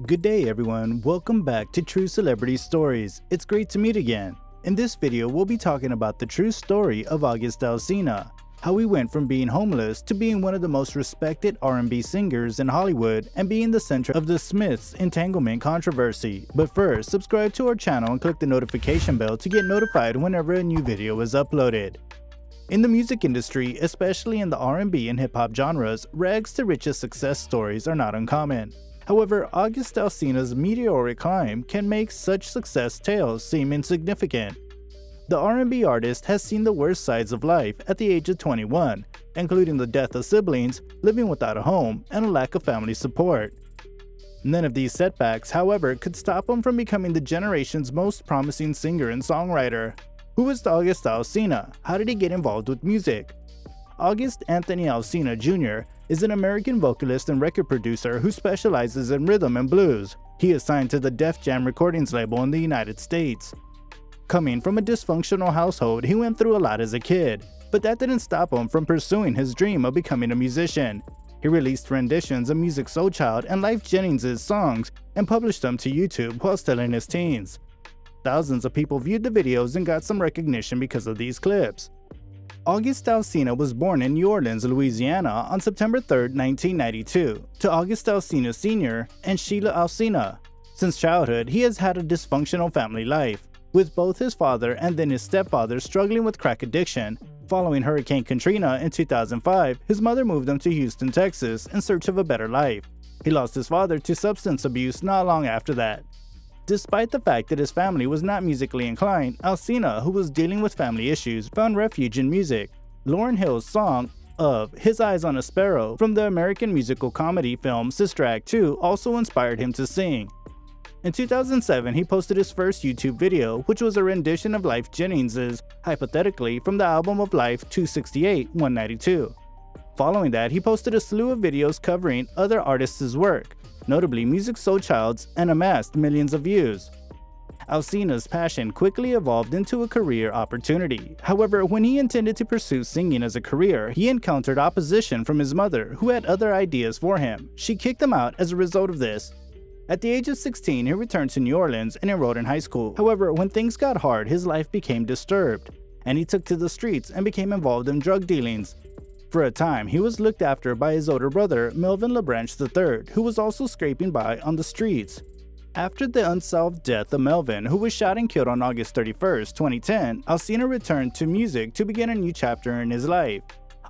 Good day everyone, welcome back to True Celebrity Stories. It's great to meet again. In this video, we'll be talking about the true story of August Alsina, how he went from being homeless to being one of the most respected R&B singers in Hollywood and being the center of the Smiths entanglement controversy. But first, subscribe to our channel and click the notification bell to get notified whenever a new video is uploaded. In the music industry, especially in the R&B and hip-hop genres, rags to riches success stories are not uncommon. However, August Alsina's meteoric climb can make such success tales seem insignificant. The R&B artist has seen the worst sides of life at the age of 21, including the death of siblings, living without a home, and a lack of family support. None of these setbacks, however, could stop him from becoming the generation's most promising singer and songwriter. Who is August Alsina? How did he get involved with music? August Anthony Alsina Jr. is an American vocalist and record producer who specializes in rhythm and blues. He is signed to the Def Jam Recordings label in the United States. Coming from a dysfunctional household, he went through a lot as a kid, but that didn't stop him from pursuing his dream of becoming a musician. He released renditions of Musiq Soulchild and Lyfe Jennings' songs and published them to YouTube while still in his teens. Thousands of people viewed the videos and got some recognition because of these clips. August Alsina was born in New Orleans, Louisiana on September 3, 1992, to August Alsina Sr. and Sheila Alsina. Since childhood, he has had a dysfunctional family life, with both his father and then his stepfather struggling with crack addiction. Following Hurricane Katrina in 2005, his mother moved him to Houston, Texas in search of a better life. He lost his father to substance abuse not long after that. Despite the fact that his family was not musically inclined, Alsina, who was dealing with family issues, found refuge in music. Lauryn Hill's song of His Eyes on a Sparrow from the American musical comedy film Sister Act 2 also inspired him to sing. In 2007, he posted his first YouTube video, which was a rendition of Lyfe Jennings' Hypothetically from the album of Life 268-192. Following that, he posted a slew of videos covering other artists' work, notably Musiq Soulchild's, and amassed millions of views. Alsina's passion quickly evolved into a career opportunity. However, when he intended to pursue singing as a career, he encountered opposition from his mother, who had other ideas for him. She kicked him out as a result of this. At the age of 16, he returned to New Orleans and enrolled in high school. However, when things got hard, his life became disturbed, and he took to the streets and became involved in drug dealings. For a time, he was looked after by his older brother, Melvin LaBranche III, who was also scraping by on the streets. After the unsolved death of Melvin, who was shot and killed on August 31, 2010, Alsina returned to music to begin a new chapter in his life.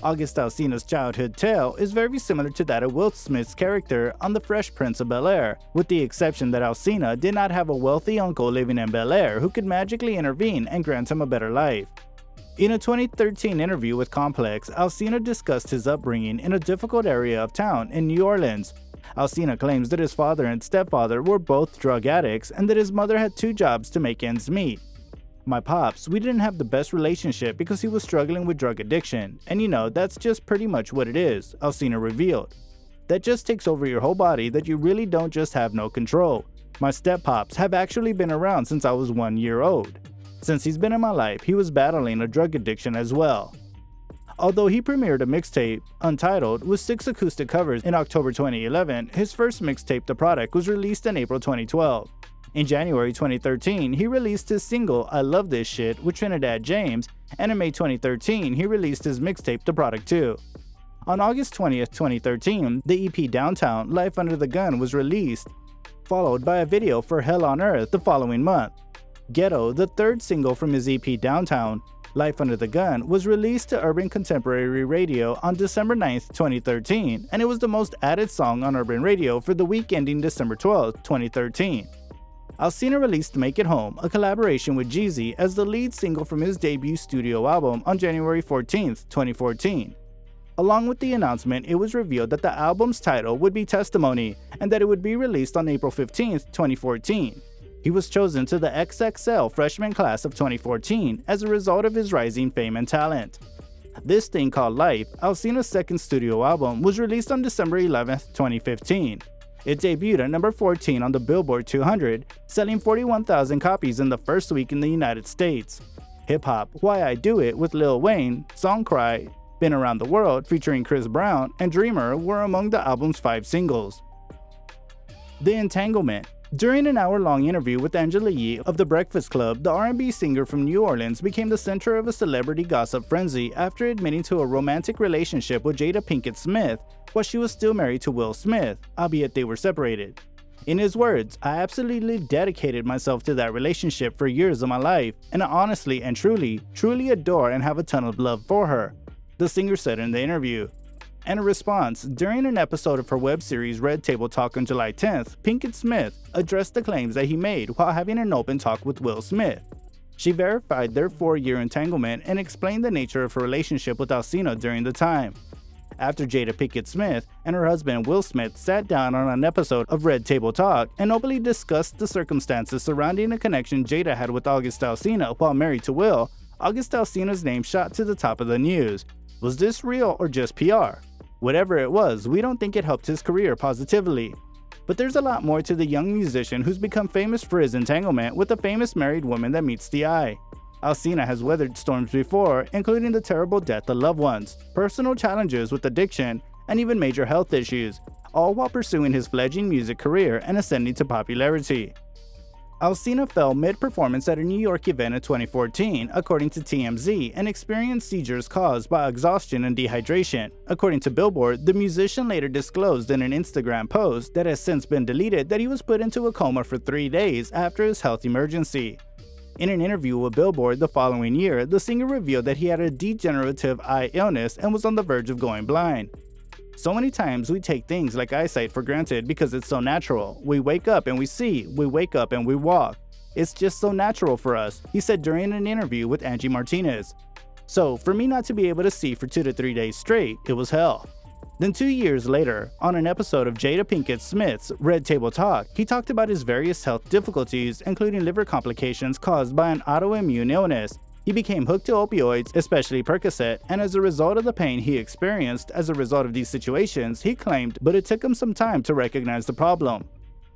August Alsina's childhood tale is very similar to that of Will Smith's character on The Fresh Prince of Bel-Air, with the exception that Alsina did not have a wealthy uncle living in Bel-Air who could magically intervene and grant him a better life. In a 2013 interview with Complex, Alsina discussed his upbringing in a difficult area of town in New Orleans. Alsina claims that his father and stepfather were both drug addicts and that his mother had 2 jobs to make ends meet. My pops, we didn't have the best relationship because he was struggling with drug addiction, and that's just pretty much what it is, Alsina revealed. That just takes over your whole body that you really don't just have no control. My step-pops have actually been around since I was 1 year old. Since he's been in my life, he was battling a drug addiction as well. Although he premiered a mixtape, Untitled, with 6 acoustic covers in October 2011, his first mixtape, The Product, was released in April 2012. In January 2013, he released his single, I Love This Shit, with Trinidad James, and in May 2013, he released his mixtape, The Product 2. On August 20th, 2013, the EP Downtown, Life Under the Gun was released, followed by a video for Hell on Earth the following month. Ghetto, the 3rd single from his EP Downtown, Life Under the Gun, was released to Urban Contemporary Radio on December 9, 2013, and it was the most added song on Urban Radio for the week ending December 12, 2013. Alsina released Make It Home, a collaboration with Jeezy, as the lead single from his debut studio album on January 14, 2014. Along with the announcement, it was revealed that the album's title would be Testimony and that it would be released on April 15, 2014. He was chosen to the XXL freshman class of 2014 as a result of his rising fame and talent. This Thing Called Life, Alsina's second studio album, was released on December 11, 2015. It debuted at number 14 on the Billboard 200, selling 41,000 copies in the first week in the United States. Hip Hop, Why I Do It with Lil Wayne, Song Cry, Been Around the World featuring Chris Brown, and Dreamer were among the album's 5 singles. The entanglement. During an hour-long interview with Angela Yee of The Breakfast Club, the R&B singer from New Orleans became the center of a celebrity gossip frenzy after admitting to a romantic relationship with Jada Pinkett Smith while she was still married to Will Smith, albeit they were separated. In his words, "I absolutely dedicated myself to that relationship for years of my life, and I honestly and truly adore and have a ton of love for her," the singer said in the interview. In a response, during an episode of her web series Red Table Talk on July 10th, Pinkett Smith addressed the claims that he made while having an open talk with Will Smith. She verified their 4-year entanglement and explained the nature of her relationship with Alsina during the time. After Jada Pinkett Smith and her husband Will Smith sat down on an episode of Red Table Talk and openly discussed the circumstances surrounding the connection Jada had with August Alsina while married to Will, August Alsina's name shot to the top of the news. Was this real or just PR? Whatever it was, we don't think it helped his career positively. But there's a lot more to the young musician who's become famous for his entanglement with a famous married woman that meets the eye. Alsina has weathered storms before, including the terrible death of loved ones, personal challenges with addiction, and even major health issues, all while pursuing his fledgling music career and ascending to popularity. Alsina fell mid-performance at a New York event in 2014, according to TMZ, and experienced seizures caused by exhaustion and dehydration. According to Billboard, the musician later disclosed in an Instagram post that has since been deleted that he was put into a coma for 3 days after his health emergency. In an interview with Billboard the following year, the singer revealed that he had a degenerative eye illness and was on the verge of going blind. "So many times we take things like eyesight for granted because it's so natural. We wake up and we see, we wake up and we walk. It's just so natural for us," he said during an interview with Angie Martinez. "So for me not to be able to see for 2 to 3 days straight, it was hell." Then 2 years later, on an episode of Jada Pinkett Smith's Red Table Talk, he talked about his various health difficulties, including liver complications caused by an autoimmune illness. He became hooked to opioids, especially Percocet, and as a result of the pain he experienced as a result of these situations, he claimed, but it took him some time to recognize the problem.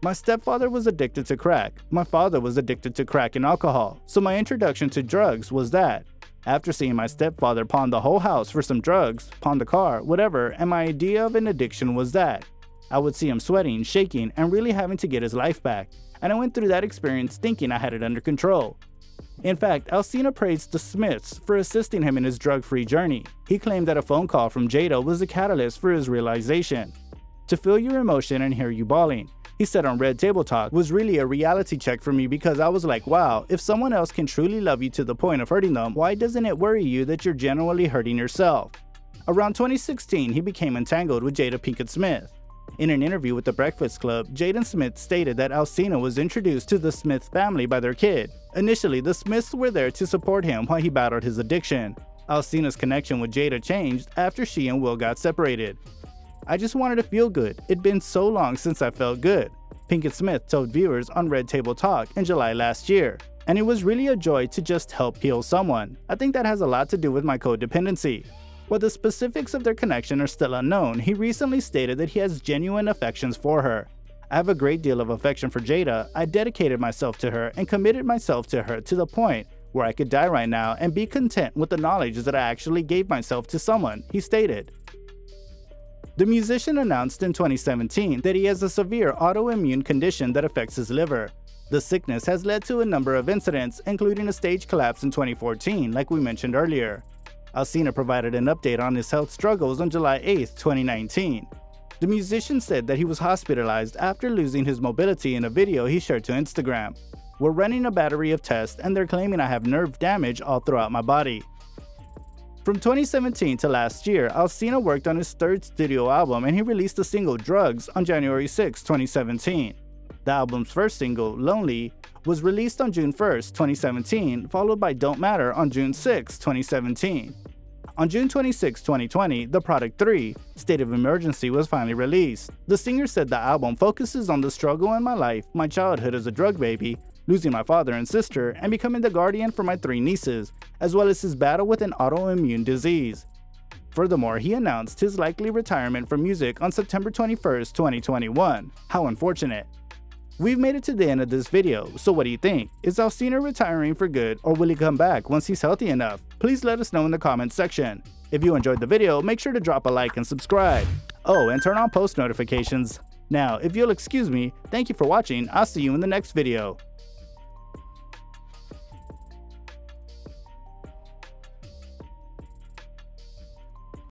"My stepfather was addicted to crack. My father was addicted to crack and alcohol, so my introduction to drugs was that. After seeing my stepfather pawn the whole house for some drugs, pawn the car, whatever, and my idea of an addiction was that. I would see him sweating, shaking, and really having to get his life back, and I went through that experience thinking I had it under control." In fact, Alsina praised the Smiths for assisting him in his drug-free journey. He claimed that a phone call from Jada was the catalyst for his realization. "To feel your emotion and hear you bawling," he said on Red Table Talk, "was really a reality check for me because I was like, wow, if someone else can truly love you to the point of hurting them, why doesn't it worry you that you're genuinely hurting yourself?" Around 2016, he became entangled with Jada Pinkett Smith. In an interview with The Breakfast Club, Jaden Smith stated that Alsina was introduced to the Smith family by their kid. Initially, the Smiths were there to support him while he battled his addiction. Alsina's connection with Jada changed after she and Will got separated. "I just wanted to feel good. It'd been so long since I felt good," Pinkett Smith told viewers on Red Table Talk in July last year. "And it was really a joy to just help heal someone. I think that has a lot to do with my codependency." While the specifics of their connection are still unknown, he recently stated that he has genuine affections for her. "I have a great deal of affection for Jada. I dedicated myself to her and committed myself to her to the point where I could die right now and be content with the knowledge that I actually gave myself to someone," he stated. The musician announced in 2017 that he has a severe autoimmune condition that affects his liver. The sickness has led to a number of incidents, including a stage collapse in 2014, like we mentioned earlier. Alsina provided an update on his health struggles on July 8, 2019. The musician said that he was hospitalized after losing his mobility in a video he shared to Instagram. "We're running a battery of tests and they're claiming I have nerve damage all throughout my body." From 2017 to last year, Alsina worked on his third studio album and he released the single Drugs on January 6, 2017. The album's first single, Lonely, was released on June 1, 2017, followed by Don't Matter on June 6, 2017. On June 26, 2020, the product 3, State of Emergency, was finally released. The singer said the album focuses on the struggle in my life, my childhood as a drug baby, losing my father and sister, and becoming the guardian for my 3 nieces, as well as his battle with an autoimmune disease. Furthermore, he announced his likely retirement from music on September 21, 2021. How unfortunate. We've made it to the end of this video, so what do you think? Is Alsina retiring for good, or will he come back once he's healthy enough? Please let us know in the comments section. If you enjoyed the video, make sure to drop a like and subscribe. Oh, and turn on post notifications. Now, if you'll excuse me, thank you for watching. I'll see you in the next video.